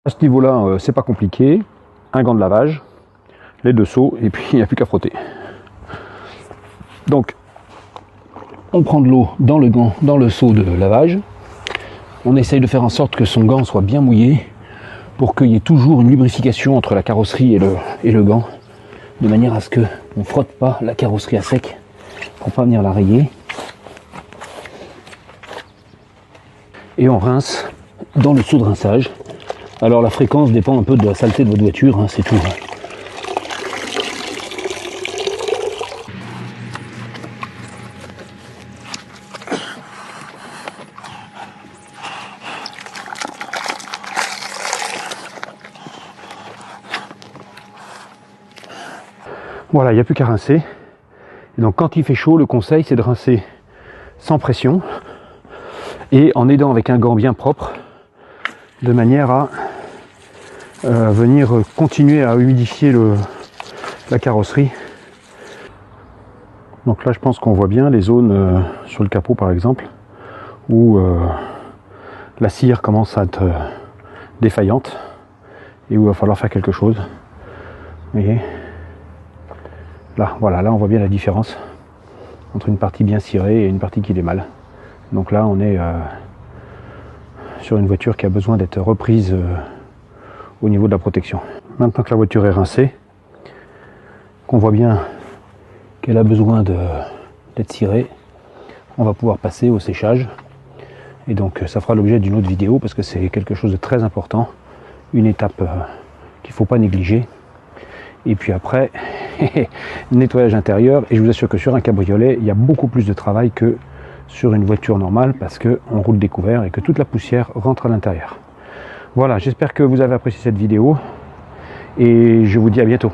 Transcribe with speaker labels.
Speaker 1: À ce niveau-là, c'est pas compliqué. Un gant de lavage, les 2 seaux, et puis il n'y a plus qu'à frotter. Donc, on prend de l'eau dans le gant, dans le seau de lavage. On essaye de faire en sorte que son gant soit bien mouillé pour qu'il y ait toujours une lubrification entre la carrosserie et le gant, de manière à ce qu'on ne frotte pas la carrosserie à sec pour pas venir la rayer. Et on rince dans le seau de rinçage. Alors la fréquence dépend un peu de la saleté de votre voiture, hein, c'est tout. Voilà, il n'y a plus qu'à rincer. Et donc quand il fait chaud, le conseil c'est de rincer sans pression et en aidant avec un gant bien propre, de manière à venir continuer à humidifier la carrosserie. Donc là je pense qu'on voit bien les zones sur le capot par exemple, où la cire commence à être défaillante et où il va falloir faire quelque chose. Vous voyez ? Là, voilà, là on voit bien la différence entre une partie bien cirée et une partie qui est mal. Donc là on est sur une voiture qui a besoin d'être reprise au niveau de la protection. Maintenant que la voiture est rincée, qu'on voit bien qu'elle a besoin d'être cirée, on va pouvoir passer au séchage. Et donc ça fera l'objet d'une autre vidéo parce que c'est quelque chose de très important, une étape qu'il ne faut pas négliger. Et puis après, nettoyage intérieur, et je vous assure que sur un cabriolet, il y a beaucoup plus de travail que sur une voiture normale parce qu'on roule découvert et que toute la poussière rentre à l'intérieur. Voilà, j'espère que vous avez apprécié cette vidéo et je vous dis à bientôt.